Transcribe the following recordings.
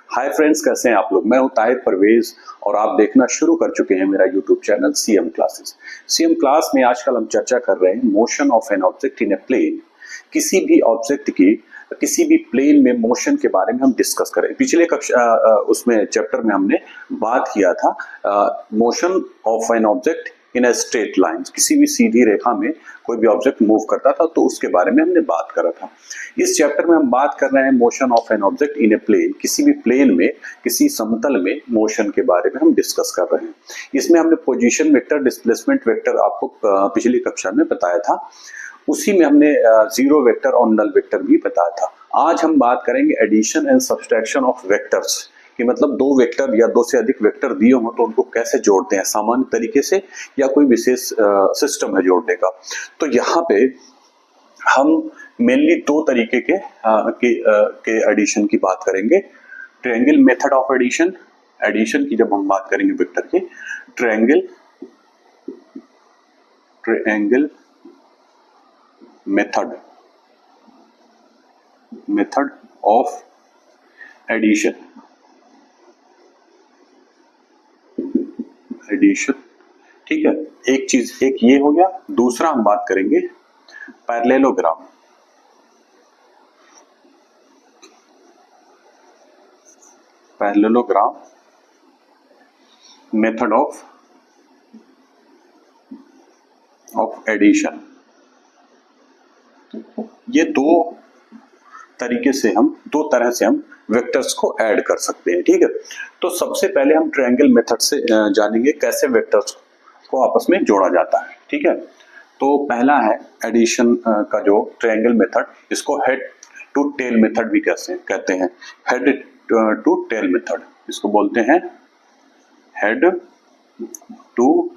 Hi friends, कैसे हैं आप लोग। मैं हूं ताहिर परवेज और आप देखना शुरू कर चुके हैं मेरा YouTube channel CM classes. CM class में आजकल हम चर्चा कर रहे हैं motion of an object in a plane. किसी भी ऑब्जेक्ट की किसी भी प्लेन में मोशन के बारे में हम डिस्कस करें। पिछले कक्षा उसमें चैप्टर में हमने बात किया था motion of an object in a straight line. किसी भी सीधी रेखा में कोई भी ऑब्जेक्ट मूव करता था तो उसके बारे में हमने बात करा था। इस चैप्टर में हम बात कर रहे हैं motion of an object in a plane. किसी भी प्लेन में किसी समतल में मोशन के बारे में हम डिस्कस कर रहे हैं। इसमें हमने पोजीशन वेक्टर, डिस्प्लेसमेंट वेक्टर आपको पिछली कक्षा में बताया था। उसी में हमने जीरो वेक्टर और नल वेक्टर भी बताया था। आज हम बात करेंगे addition and subtraction of vectors कि मतलब दो वेक्टर या दो से अधिक वेक्टर दिए हो तो उनको कैसे जोड़ते हैं सामान्य तरीके से या कोई विशेष सिस्टम है जोड़ने का। तो यहाँ पे हम मेनली दो तरीके के एडिशन की बात करेंगे। Triangle method of addition, addition की जब हम बात करेंगे वेक्टर के, ट्रायंगल मेथड ऑफ एडिशन, ठीक है। एक चीज, एक ये हो गया। दूसरा हम बात करेंगे पैरेललोग्राम। Method of addition. ये दो तरह से हम वेक्टर्स को ऐड कर सकते हैं, ठीक है। तो सबसे पहले हम ट्रायंगल मेथड से जानेंगे कैसे वेक्टर्स को आपस में जोड़ा जाता है, ठीक है। तो पहला है एडिशन का जो ट्रायंगल मेथड, इसको हेड टू टेल मेथड भी कहते हैं। हेड टू टेल मेथड इसको बोलते हैं हेड टू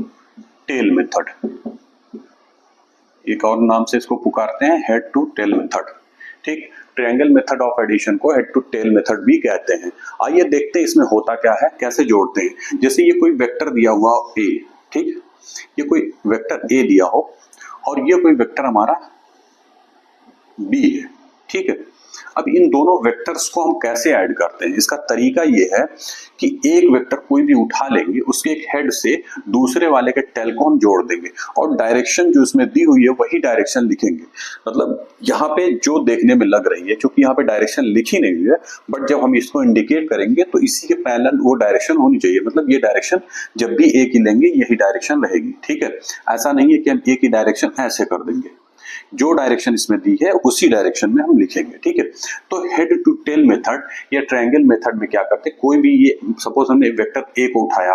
टेल मेथड। एक और नाम से इसको पुकारते हैं हेड टू टेल मेथड, ठीक। ट्रायंगल मेथड ऑफ एडिशन को हेड टू टेल मेथड भी कहते हैं। आइए देखते हैं इसमें होता क्या है, कैसे जोड़ते हैं। जैसे ये कोई वेक्टर दिया हुआ ए, ठीक, ये कोई वेक्टर ए दिया हो और ये कोई वेक्टर हमारा बी है, ठीक है। अब इन दोनों वेक्टर्स को हम कैसे ऐड करते हैं, इसका तरीका ये है कि एक वेक्टर कोई भी उठा लेंगे, उसके एक हेड से दूसरे वाले के टेल को हम जोड़ देंगे और डायरेक्शन जो इसमें दी हुई है वही डायरेक्शन लिखेंगे। मतलब यहाँ पे जो देखने में लग रही है, क्योंकि यहाँ पे डायरेक्शन लिखी नहीं हुई है, बट जब हम इसको इंडिकेट करेंगे तो इसी के पैरेलल वो डायरेक्शन होनी चाहिए। मतलब ये डायरेक्शन जब भी एक ही लेंगे यही डायरेक्शन रहेगी, ठीक है। ऐसा नहीं है कि हम एक ही डायरेक्शन ऐसे कर देंगे, जो डायरेक्शन इसमें दी है उसी डायरेक्शन में हम लिखेंगे, ठीक है। तो हेड टू टेल मेथड या ट्रायंगल मेथड में क्या करते हैं, कोई भी ये सपोज हमने वेक्टर ए को उठाया,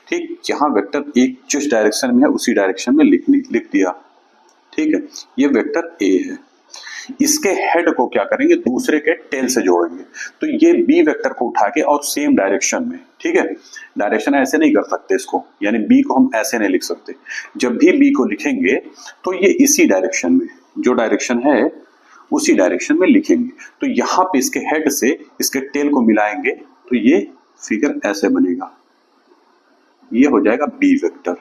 ठीक, जहां वेक्टर ए जिस डायरेक्शन में है उसी डायरेक्शन में लिख दिया, ठीक है। ये वेक्टर ए है, इसके हेड को क्या करेंगे, दूसरे के टेल से जोड़ेंगे। तो ये बी वेक्टर को उठा के और सेम डायरेक्शन में, ठीक है, डायरेक्शन ऐसे नहीं कर सकते इसको, यानी बी को हम ऐसे नहीं लिख सकते। जब भी बी को लिखेंगे तो ये इसी डायरेक्शन में, जो डायरेक्शन है उसी डायरेक्शन में लिखेंगे। तो यहाँ पे इसके हेड से इसके टेल को मिलाएंगे तो ये फिगर ऐसे बनेगा, ये हो जाएगा बी वेक्टर,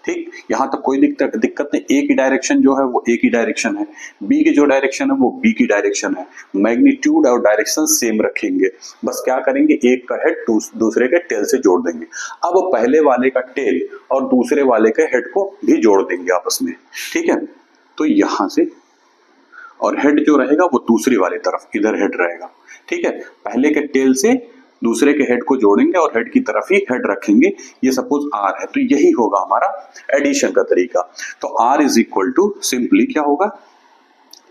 ठीक। यहां तक कोई दिक्कत नहीं। ए की डायरेक्शन जो है वो ए की डायरेक्शन है, बी की जो डायरेक्शन है वो बी की डायरेक्शन है। मैग्नीट्यूड और डायरेक्शन सेम रखेंगे, बस क्या करेंगे, एक का हेड दूसरे के टेल से जोड़ देंगे। अब पहले वाले का टेल और दूसरे वाले के हेड को भी जोड़ देंगे आपस में, ठीक है। तो यहां से, और हेड जो रहेगा वो दूसरी वाली तरफ, इधर हेड रहेगा, ठीक है। पहले के टेल से दूसरे के हेड को जोड़ेंगे और हेड की तरफ ही हेड रखेंगे। ये सपोज आर है तो यही होगा हमारा एडिशन का तरीका। तो R is equal to simply क्या होगा,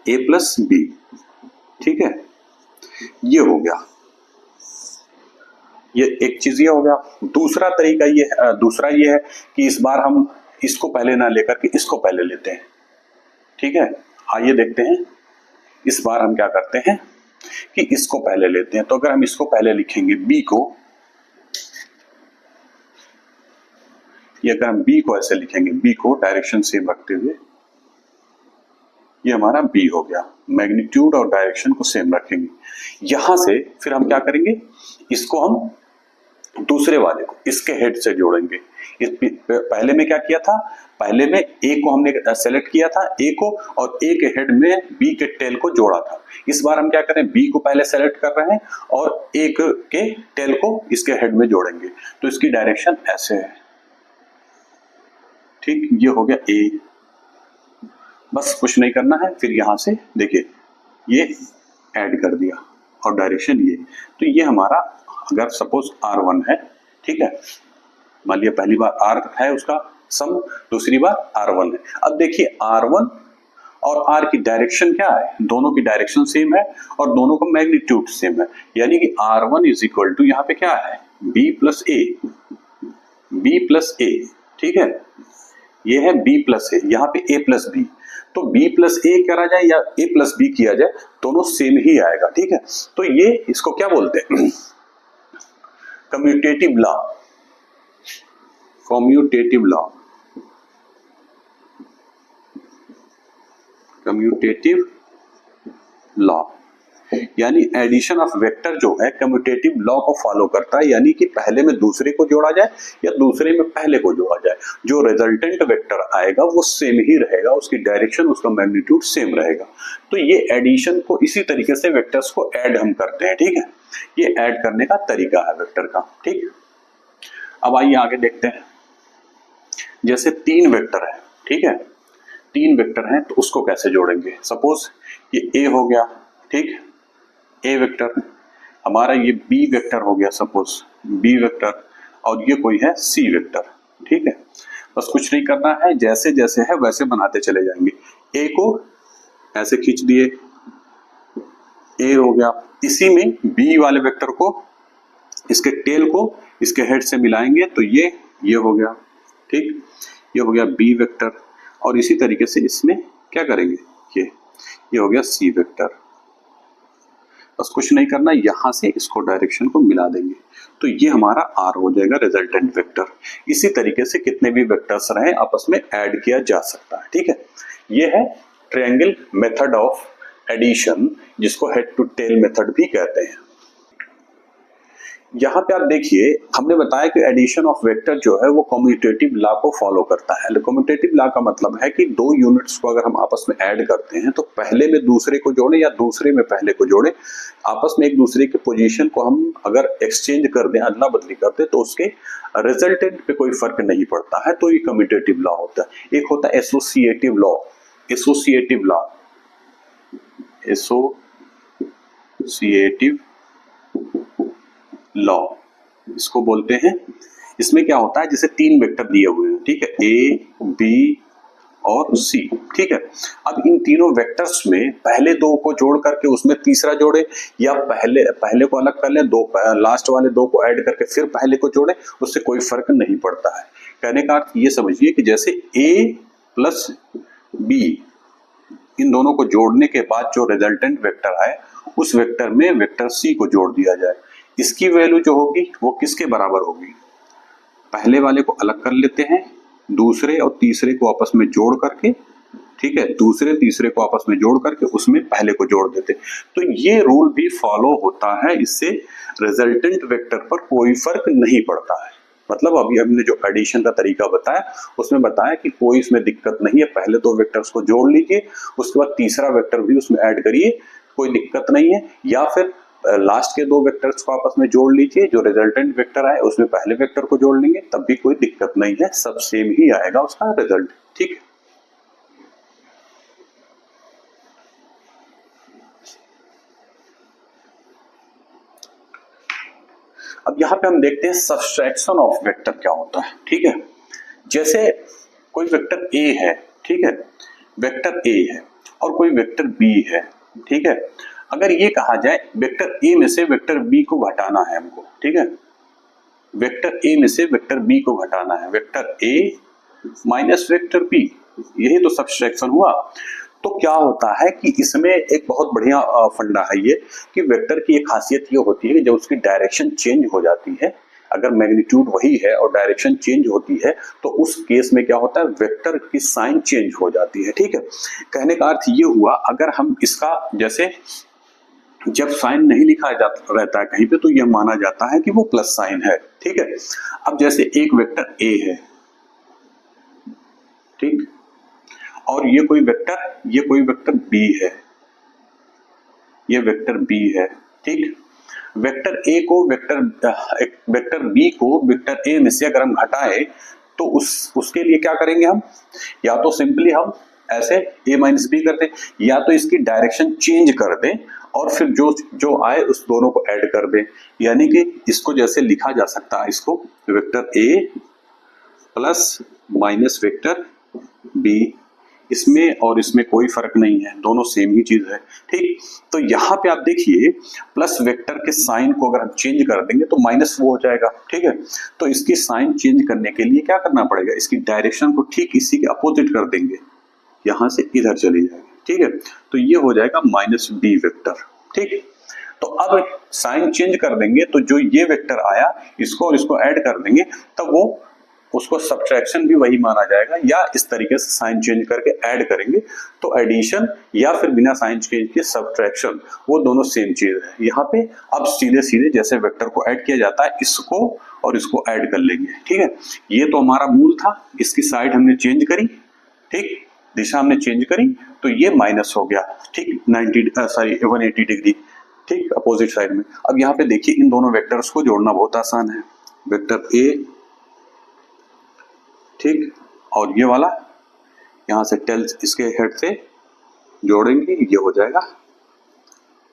ए प्लस बी, ठीक है। ये हो गया, ये एक चीज ये हो गया। दूसरा तरीका ये है कि इस बार हम इसको पहले ना लेकर के इसको पहले लेते हैं, ठीक है। आइए देखते हैं, इस बार हम क्या करते हैं कि इसको पहले लेते हैं। तो अगर हम इसको पहले लिखेंगे बी को, ये अगर हम बी को ऐसे लिखेंगे, बी को डायरेक्शन सेम रखते हुए, ये हमारा बी हो गया। मैग्नीट्यूड और डायरेक्शन को सेम रखेंगे। यहां से फिर हम क्या करेंगे, इसको हम दूसरे वाले को इसके हेड से जोड़ेंगे। पहले में क्या किया था, पहले में ए को हमने सेलेक्ट किया था, ए को, और ए के हेड में बी के टेल को जोड़ा था। इस बार हम क्या करें, बी को पहले सेलेक्ट कर रहे हैं और ए के टेल को इसके हेड में जोड़ेंगे। तो इसकी डायरेक्शन ऐसे है, ठीक, ये हो गया ए, बस कुछ नहीं करना है। फिर यहां से देखिए ये ऐड कर दिया और डायरेक्शन ये, तो ये हमारा अगर सपोज R1 है, ठीक है, मान लिया पहली बार R है उसका सम, दूसरी बार R1 है। अब देखिए R1 और R की डायरेक्शन क्या है, दोनों की डायरेक्शन सेम है और दोनों का मैग्नीट्यूड सेम है, यानी कि R1 इज इक्वल टू यहाँ पे क्या है, B प्लस ए, ठीक है, ये है B प्लस ए, यहाँ पे A प्लस बी, तो B प्लस ए करा जाए या A प्लस बी किया जाए, दोनों सेम ही आएगा, ठीक है। तो ये इसको क्या बोलते हैं, कम्यूटेटिव लॉ, कम्यूटेटिव लॉ, यानी एडिशन ऑफ वेक्टर जो है कम्यूटेटिव लॉ को फॉलो करता है, यानी कि पहले में दूसरे को जोड़ा जाए या दूसरे में पहले को जोड़ा जाए, जो रिजल्टेंट वेक्टर आएगा वो सेम ही रहेगा, उसकी डायरेक्शन, उसका मैग्नीट्यूड सेम रहेगा। तो ये एडिशन को इसी तरीके से वेक्टर्स को ऐड हम करते हैं, ठीक है, ये ऐड करने का तरीका है वेक्टर का, ठीक। अब आइए आगे देखते हैं, जैसे 3 वेक्टर है, ठीक है, 3 वेक्टर हैं तो उसको कैसे जोड़ेंगे। सपोज ये ए हो गया, ठीक, ए वेक्टर, हमारा ये बी वेक्टर हो गया, सपोज बी वेक्टर, और ये कोई है सी वेक्टर, ठीक है। बस कुछ नहीं करना है, जैसे जैसे है वैसे बनाते चले जाएंगे। ए को ऐसे खींच दिए, ए हो गया, इसी में बी वाले वेक्टर को, इसके टेल को इसके हेड से मिलाएंगे तो ये हो गया, ठीक, ये हो गया बी वेक्टर, और इसी तरीके से इसमें क्या करेंगे, ये हो गया सी वेक्टर। बस कुछ नहीं करना, यहां से इसको डायरेक्शन को मिला देंगे तो ये हमारा आर हो जाएगा, रिजल्टेंट वेक्टर। इसी तरीके से कितने भी वेक्टर्स रहे आपस में ऐड किया जा सकता है, ठीक है। ये है ट्रायंगल मेथड ऑफ एडिशन, जिसको हेड टू टेल मेथड भी कहते हैं। यहाँ पे आप देखिए, हमने बताया कि एडिशन ऑफ वेक्टर जो है वो कम्यूटेटिव लॉ को फॉलो करता है। कम्यूटेटिव लॉ का मतलब है कि 2 यूनिट्स को अगर हम आपस में ऐड करते हैं तो पहले में दूसरे को जोड़े या दूसरे में पहले को जोड़े, आपस में एक दूसरे की पोजीशन को हम अगर एक्सचेंज कर दें, अदला बदली करते हैं, तो उसके रिजल्टेंट पे कोई फर्क नहीं पड़ता है, तो ये कम्यूटेटिव लॉ होता है। एक होता है एसोसिएटिव लॉ, एसोसिएटिव लॉ इसको बोलते हैं। इसमें क्या होता है, जैसे 3 वेक्टर दिए हुए हैं, ठीक है, ए, बी और सी, ठीक है। अब इन तीनों वेक्टर्स में पहले 2 को जोड़ करके उसमें तीसरा जोड़े, या पहले को अलग कर लें, लास्ट वाले 2 को ऐड करके फिर पहले को जोड़े, उससे कोई फर्क नहीं पड़ता है। कहने का अर्थ ये समझिए कि जैसे ए प्लस बी, इन दोनों को जोड़ने के बाद जो रिजल्टेंट वेक्टर आए उस वेक्टर में वेक्टर सी को जोड़ दिया जाए, इसकी वैल्यू जो होगी वो किसके बराबर होगी, पहले वाले को अलग कर लेते हैं, दूसरे और तीसरे को आपस में जोड़ करके, ठीक है, दूसरे तीसरे को आपस में जोड़ करके उसमें पहले को जोड़ देते। तो ये रूल भी फॉलो होता है, इससे रिजल्टेंट वेक्टर पर कोई फर्क नहीं पड़ता है। मतलब अभी हमने जो एडिशन का तरीका बताया उसमें बताया कि कोई इसमें दिक्कत नहीं है, पहले 2 वेक्टर्स को जोड़ लीजिए, उसके बाद तीसरा वेक्टर भी उसमें ऐड करिए, कोई दिक्कत नहीं है, या फिर लास्ट के 2 वेक्टर्स को आपस में जोड़ लीजिए, जो रिजल्टेंट वेक्टर आए उसमें पहले वेक्टर को जोड़ लेंगे, तब भी कोई दिक्कत नहीं है, सब सेम ही आएगा उसका रिजल्ट, ठीक है। अब यहां पे हम देखते हैं सब्सट्रैक्शन ऑफ वेक्टर क्या होता है, ठीक है। जैसे कोई वेक्टर ए है, ठीक है, वेक्टर ए है और कोई वेक्टर बी है, ठीक है। अगर ये कहा जाए वेक्टर ए में से वेक्टर बी को घटाना है हमको, ठीक है, वेक्टर ए में से वेक्टर बी को घटाना है, vector A minus vector B, यही तो सब्सट्रैक्शन हुआ। तो क्या होता है कि इसमें एक बहुत बढ़िया फंडा है ये, कि वेक्टर की एक खासियत ये होती है कि जब उसकी डायरेक्शन चेंज हो जाती है, अगर मैग्नीट्यूड वही है और डायरेक्शन चेंज होती है तो उस केस में क्या होता है, वेक्टर की साइन चेंज हो जाती है, ठीक है। कहने का अर्थ ये हुआ, अगर हम इसका जैसे जब साइन नहीं लिखा जाता रहता है कहीं पे तो यह माना जाता है कि वो प्लस साइन है, ठीक है। अब जैसे एक वेक्टर ए है, ठीक, और ये कोई वेक्टर बी है, ये वेक्टर बी है, ठीक। वेक्टर ए को वेक्टर बी को वेक्टर ए में से अगर हम घटाए तो उसके लिए क्या करेंगे हम, या तो सिंपली हम ऐसे a माइनस बी कर दें, या तो इसकी डायरेक्शन चेंज कर दें और फिर जो आए उस दोनों को ऐड कर दें। यानी कि इसको जैसे लिखा जा सकता है, इसको vector a plus minus vector b, इसमें और इसमें कोई फर्क नहीं है, दोनों सेम ही चीज है, ठीक। तो यहाँ पे आप देखिए प्लस वेक्टर के साइन को अगर हम चेंज कर देंगे तो माइनस वो हो जाएगा, ठीक है। तो इसकी साइन चेंज करने के लिए क्या करना पड़ेगा, इसकी डायरेक्शन को ठीक इसी के अपोजिट कर देंगे, यहां से इधर चली जाएगी, ठीक है। तो ये हो जाएगा माइनस बी वेक्टर, ठीक। तो अब साइन चेंज कर देंगे तो जो ये वेक्टर आया इसको और इसको ऐड कर देंगे तब वो उसको सब्ट्रैक्शन भी वही माना जाएगा, या इस तरीके से साइन चेंज करके ऐड करेंगे तो एडिशन या फिर बिना साइन चेंज के सब्ट्रैक्शन, वो दोनों सेम चीज है। यहाँ पे अब सीधे सीधे जैसे वेक्टर को ऐड किया जाता है इसको और इसको ऐड कर लेंगे, ठीक है। ये तो हमारा मूल था, इसकी साइड हमने चेंज करी, ठीक, दिशा हमने चेंज करी तो ये माइनस हो गया, ठीक, 180 डिग्री, ठीक, अपोजिट साइड में। अब यहाँ पे देखिए इन दोनों वेक्टर्स को जोड़ना बहुत आसान है, वेक्टर ए, ठीक, और ये वाला यहां से टेल इसके हेड से जोड़ेंगे, ये हो जाएगा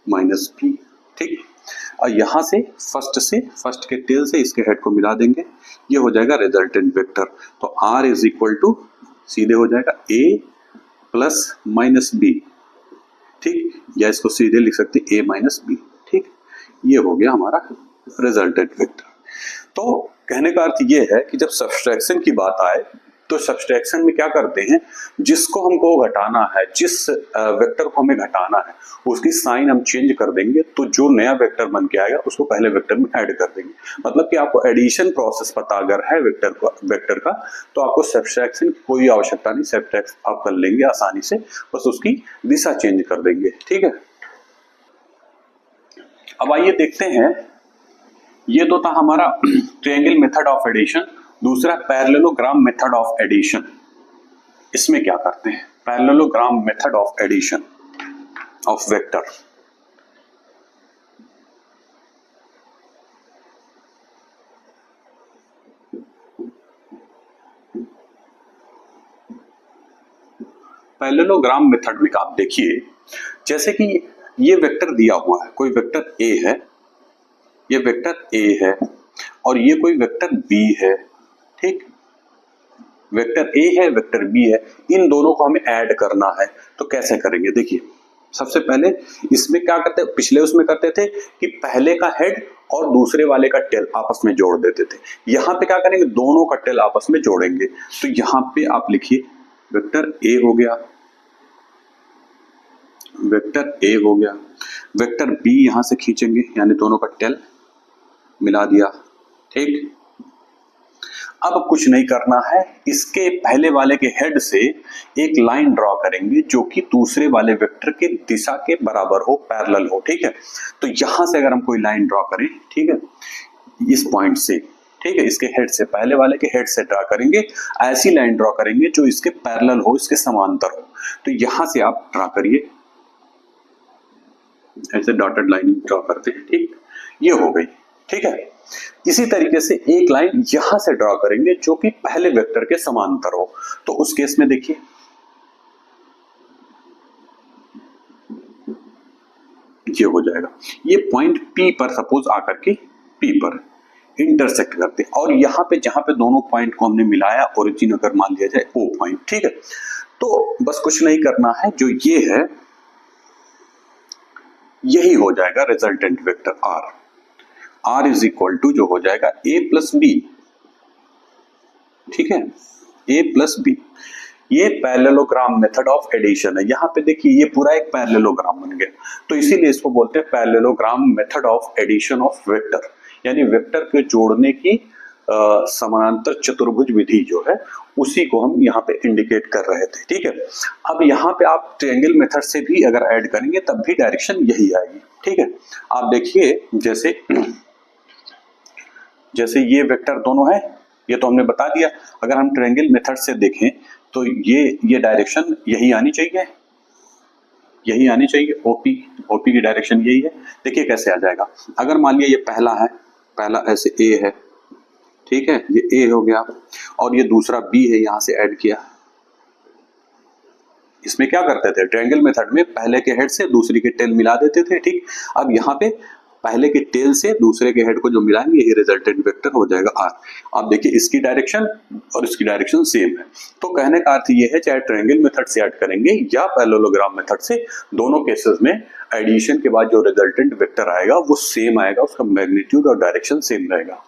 माइनस बी, ठीक। और यहां से फर्स्ट के टेल से इसके हेड को मिला देंगे, ये हो जाएगा रिजल्टेंट वेक्टर। तो r इज इक्वल टू सीधे हो जाएगा a प्लस माइनस बी, ठीक, या इसको सीधे लिख सकते a माइनस बी, ठीक। ये हो गया हमारा रिजल्टेंट वेक्टर। तो कहने का अर्थ ये है कि जब सब्सट्रैक्शन की बात आए तो सब्सट्रैक्शन में क्या करते हैं, जिसको हमको घटाना है, जिस वेक्टर को हमें घटाना है उसकी साइन हम चेंज कर देंगे तो जो नया वेक्टर बन के आएगा उसको पहले वेक्टर में ऐड कर देंगे। मतलब कि आपको एडिशन प्रोसेस पता अगर है वेक्टर का तो आपको सब्सट्रैक्शन की कोई आवश्यकता नहीं, सब्सट्रैक्ट आप कर लेंगे आसानी से, बस उसकी दिशा चेंज कर देंगे, ठीक है। अब आइए देखते हैं, ये तो था हमारा ट्रायंगल मेथड ऑफ एडिशन। दूसरा पैरेललोग्राम मेथड ऑफ एडिशन। इसमें क्या करते हैं, parallelogram method of addition of vector. Parallelogram method में आप देखिए, जैसे कि ये वेक्टर दिया हुआ है, कोई वेक्टर ए है, ये वेक्टर ए है और ये कोई वेक्टर बी है, ठीक, वेक्टर ए है वेक्टर बी है, इन दोनों को हमें ऐड करना है। तो कैसे करेंगे, देखिए सबसे पहले इसमें क्या करते, पिछले उसमें करते थे कि पहले का हेड और दूसरे वाले का टेल आपस में जोड़ देते थे। यहाँ पे क्या करेंगे, दोनों का टेल आपस में जोड़ेंगे। तो यहाँ पे आप लिखिए वेक्टर ए हो गया, वेक्टर ए हो गया, वेक्टर बी यहां से खींचेंगे यानी दोनों का टेल मिला दिया, ठीक। अब कुछ नहीं करना है, इसके पहले वाले के हेड से एक लाइन ड्रॉ करेंगे जो कि दूसरे वाले वेक्टर के दिशा के बराबर हो, पैरेलल हो, ठीक है। तो यहां से अगर हम कोई लाइन ड्रॉ करें, ठीक है, इस पॉइंट से, ठीक है, इसके हेड से, पहले वाले के हेड से ड्रॉ करेंगे, ऐसी लाइन ड्रॉ करेंगे जो इसके पैरेलल हो, इसके समांतर हो। तो यहां से आप ड्रॉ करिए, ऐसे डॉटेड लाइन ड्रॉ करते हैं, ठीक, ये हो गई, ठीक है। इसी तरीके से एक लाइन यहां से ड्रॉ करेंगे जो कि पहले वेक्टर के समांतर हो। तो उस केस में देखिए ये हो जाएगा, ये पॉइंट P पर सपोज आकर के P पर इंटरसेक्ट करते हैं और यहां पे जहां पे दोनों पॉइंट को हमने मिलाया, ओरिजिन अगर मान लिया जाए O पॉइंट, ठीक है। तो बस कुछ नहीं करना है, जो ये है यही हो जाएगा resultant vector R। R is equal to जो हो जाएगा A प्लस बी, ठीक है, A प्लस बी। ये पैरेललोग्राम मेथड ऑफ एडिशन है। यहाँ पे देखिए ये पूरा एक पैरेललोग्राम बन गया, तो इसीलिए इसको बोलते हैं parallelogram method of addition of vector, यानी वेक्टर के जोड़ने की समानांतर चतुर्भुज विधि जो है उसी को हम यहाँ पे इंडिकेट कर रहे थे। ठीक है, अब यहाँ पे आप ट्रायंगल मेथड से भी अगर ऐड करेंगे तब भी डायरेक्शन यही आएगी। ठीक है, आप देखिए जैसे ये वेक्टर दोनों है, ये तो हमने बता दिया। अगर हम ट्रायंगल मेथड से देखें तो ये डायरेक्शन यही आनी चाहिए, यही आनी चाहिए। ओपी की डायरेक्शन यही है। देखिए कैसे आ जाएगा। अगर मान लिया ये पहला है, पहला ऐसे ए है, ठीक है, ये ए हो गया और ये दूसरा बी है, यहां से ऐड किया। इसमें क्या करते थे, ट्रायंगल मेथड में पहले के हेड से दूसरी के टेल मिला देते थे। ठीक, अब यहाँ पे पहले के टेल से दूसरे के हेड को जो मिलाएंगे यही रिजल्टेंट वेक्टर हो जाएगा आर। आप देखिए इसकी डायरेक्शन और इसकी डायरेक्शन सेम है। तो कहने का अर्थ ये है चाहे ट्रायंगल मेथड से ऐड करेंगे या पैरेललोग्राम मेथड से, दोनों केसेस में एडिशन के बाद जो रिजल्टेंट वेक्टर आएगा वो सेम आएगा, उसका मैग्नीट्यूड और डायरेक्शन सेम रहेगा।